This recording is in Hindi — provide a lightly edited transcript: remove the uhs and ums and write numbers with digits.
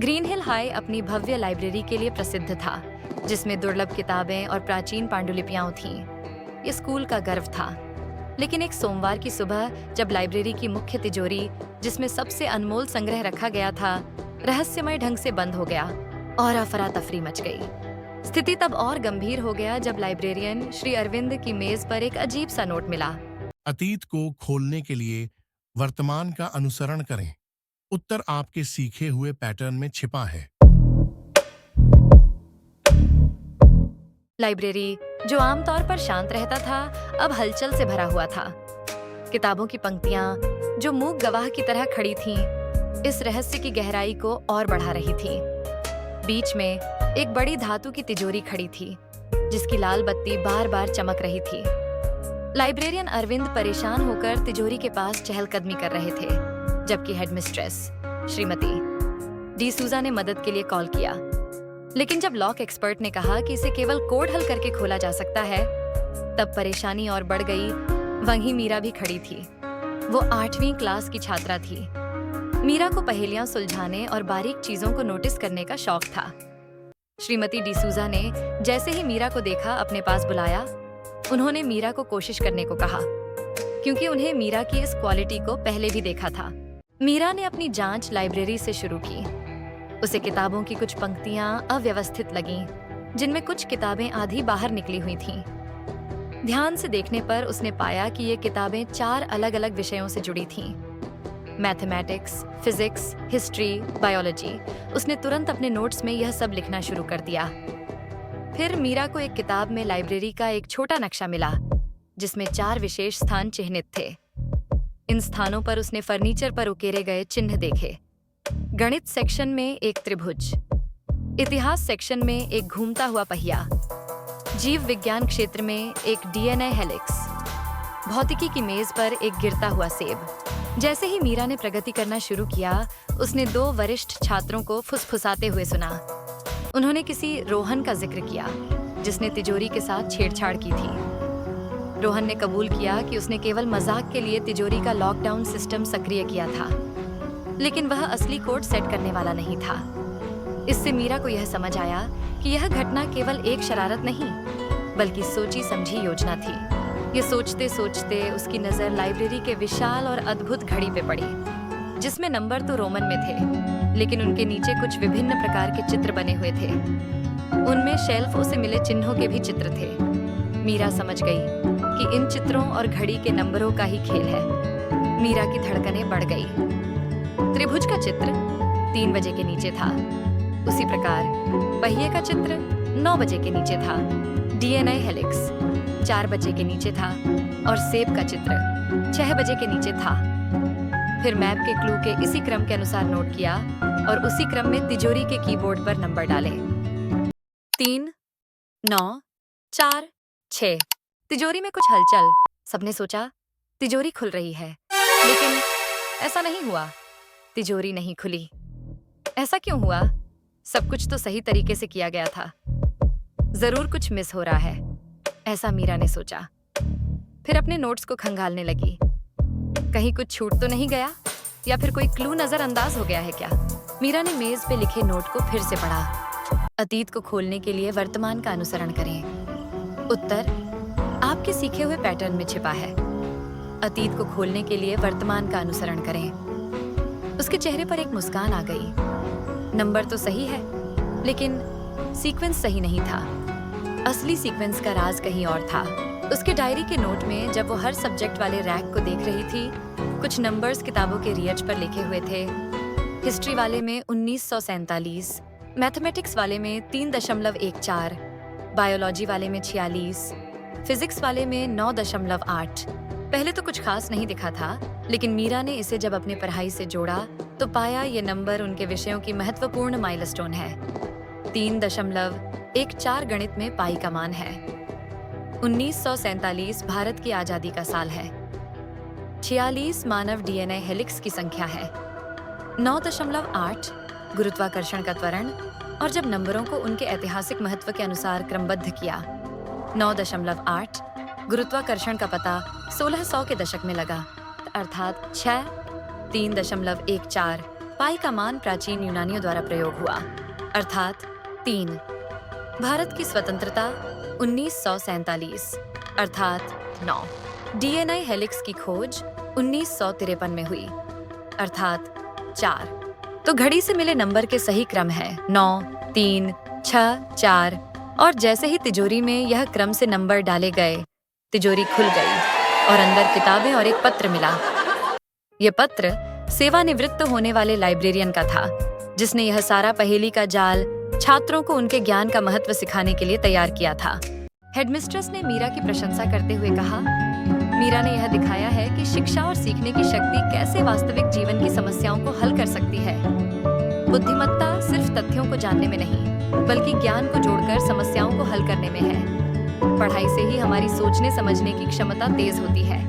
ग्रीन हिल हाई अपनी भव्य लाइब्रेरी के लिए प्रसिद्ध था, जिसमें दुर्लभ किताबें और प्राचीन पांडुलिपियां थीं। ये स्कूल का गर्व था। लेकिन एक सोमवार की सुबह जब लाइब्रेरी की मुख्य तिजोरी, जिसमें सबसे अनमोल संग्रह रखा गया था, रहस्यमय ढंग से बंद हो गया और अफरा तफरी मच गई। स्थिति तब और गंभीर हो गया जब लाइब्रेरियन श्री अरविंद की मेज पर एक अजीब सा नोट मिला। अतीत को खोलने के लिए वर्तमान का अनुसरण करें। उत्तर आपके सीखे हुए पैटर्न में छिपा है। लाइब्रेरी, जो आमतौर पर शांत रहता था, अब हलचल से भरा हुआ था। किताबों की पंक्तियां, जो मूक गवाह की तरह खड़ी थीं, इस रहस्य की गहराई को और बढ़ा रही थीं। बीच में एक बड़ी धातु की तिजोरी खड़ी थी, जिसकी लाल बत्ती बार बार चमक रही थी। लाइब्रेरियन अरविंद परेशान होकर तिजोरी के पास चहलकदमी कर रहे थे, जबकि हेडमिस्ट्रेस श्रीमती डिसूजा ने मदद के लिए कॉल किया। लेकिन जब लॉक एक्सपर्ट ने कहा कि इसे केवल कोड हल करके खोला जा सकता है, तब परेशानी और बढ़ गई। वहीं मीरा भी खड़ी थी। वो 8वीं क्लास की छात्रा थी। मीरा को पहेलियां सुलझाने और बारीक चीजों को नोटिस करने का शौक था। श्रीमती डिसूजा ने जैसे ही मीरा को देखा, अपने पास बुलाया। उन्होंने मीरा को कोशिश करने को कहा, क्योंकि उन्हें मीरा की इस क्वालिटी को पहले भी देखा था। मीरा ने अपनी जांच लाइब्रेरी से शुरू की। उसे किताबों की कुछ पंक्तियां अव्यवस्थित लगीं, जिनमें कुछ किताबें आधी बाहर निकली हुई थीं। ध्यान से देखने पर उसने पाया कि ये किताबें 4 अलग-अलग विषयों से जुड़ी थीं। Mathematics, physics, history, biology. उसने तुरंत अपने नोट्स में यह सब लिखना शुरू कर दिया। फिर मीरा को एक किताब में लाइब्रेरी का एक छोटा नक्शा मिला, जिसमें 4 विशेष स्थान चिह्नित थे। इन स्थानों पर उसने फर्नीचर पर उकेरे गए चिन्ह देखे। गणित सेक्शन में एक त्रिभुज, इतिहास सेक्शन में एक घूमता हुआ पहिया, जीव विज्ञान क्षेत्र में एक डीएनए हेलिक्स, भौतिकी की मेज पर एक गिरता हुआ सेब। जैसे ही मीरा ने प्रगति करना शुरू किया, उसने 2 वरिष्ठ छात्रों को फुसफुसाते हुए सुना। उन्होंने किसी रोहन का जिक्र किया, जिसने तिजोरी के साथ छेड़छाड़ की थी। रोहन ने कबूल किया कि उसने केवल मजाक के लिए तिजोरी का लॉकडाउन सिस्टम सक्रिय किया था, लेकिन वह असली कोड सेट करने वाला नहीं था। इससे मीरा को यह समझ आया कि यह घटना केवल एक शरारत नहीं, बल्कि सोची समझी योजना थी। ये सोचते सोचते उसकी नजर लाइब्रेरी के विशाल और अद्भुत घड़ी पे पड़ी, जिसमें नंबर तो रोमन में थे, लेकिन उनके नीचे कुछ विभिन्न प्रकार के चित्र बने हुए थे। उनमें शेल्फों से मिले चिन्हों के भी चित्र थे। मीरा समझ गई कि इन चित्रों और घड़ी के नंबरों का ही खेल है। मीरा की धड़कनें बढ़ गई। त्रिभुज का चित्र 3 बजे के नीचे था। उसी प्रकार पहिए का चित्र 9 बजे के नीचे था। डीएनए हेलिक्स 4 बजे के नीचे था और सेब का चित्र 6 बजे के नीचे था। फिर मैप के क्लू के इसी क्रम के अनुसार नोट किया और उसी क्रम में तिजोरी के कीबोर्ड पर नंबर डाले। 3, 9, 4, 6। तिजोरी में कुछ हलचल। सबने सोचा तिजोरी खुल रही है, लेकिन ऐसा नहीं हुआ। तिजोरी नहीं खुली। ऐसा क्यों हुआ? सब कुछ तो सही तरीके से किया गया था। जरूर कुछ मिस हो रहा है, ऐसा मीरा ने सोचा। फिर अपने नोट्स को खंगालने लगी। कहीं कुछ छूट तो नहीं गया, या फिर कोई क्लू नजरअंदाज हो गया है क्या? मीरा ने मेज पे लिखे नोट को फिर से पढ़ा। अतीत को खोलने के लिए वर्तमान का अनुसरण करें। उत्तर आपके सीखे हुए पैटर्न में छिपा है। अतीत को खोलने के लिए वर्तमान का अनुसरण करें। उसके चेहरे पर एक मुस्कान आ गई। नंबर तो सही है, लेकिन सीक्वेंस सही नहीं था। असली सीक्वेंस का राज कहीं और था। उसके डायरी के नोट में जब वो हर सब्जेक्ट वाले रैक को देख रही थी, कुछ नंबर्स किताबों के रियज पर लिखे हुए थे। हिस्ट्री वाले में 1947, मैथमेटिक्स वाले में 3.14, बायोलॉजी वाले में 46, फिजिक्स वाले में 9.8। पहले तो कुछ खास नहीं दिखा था, लेकिन मीरा ने इसे जब अपनी पढ़ाई से जोड़ा तो पाया ये नंबर उनके विषयों की महत्वपूर्ण माइलस्टोन है। 3.14 गणित में पाई का मान है। 1947 भारत की आजादी का साल है। 46 मानव डीएनए हेलिक्स की संख्या है। 9.8 गुरुत्वाकर्षण का त्वरण, और जब नंबरों को उनके ऐतिहासिक महत्व के अनुसार क्रमबद्ध किया, 9.8 गुरुत्वाकर्षण का पता 1600 के दशक में लगा, अर्थात 6, 3.14 पाई का मान प्राचीन यूनानियों द्वारा प्रयोग हुआ, अर्थात 3। भारत की स्वतंत्रता 1947, अर्थात 9। डीएनए हेलिक्स की खोज 1953 में हुई, अर्थात 4। तो घड़ी से मिले नंबर के सही क्रम है 9, 3, 6, 4 और जैसे ही तिजोरी में यह क्रम से नंबर डाले गए, तिजोरी खुल गई और अंदर किताबें और एक पत्र मिला। यह पत्र सेवानिवृत्त होने वाले लाइब्रेरियन का था, जिसने यह सारा पहेली का जाल छात्रों को उनके ज्ञान का महत्व सिखाने के लिए तैयार किया था। हेडमिस्ट्रेस ने मीरा की प्रशंसा करते हुए कहा, मीरा ने यह दिखाया है कि शिक्षा और सीखने की शक्ति कैसे वास्तविक जीवन की समस्याओं को हल कर सकती है। बुद्धिमत्ता सिर्फ तथ्यों को जानने में नहीं, बल्कि ज्ञान को जोड़कर समस्याओं को हल करने में है। पढ़ाई से ही हमारी सोचने समझने की क्षमता तेज होती है।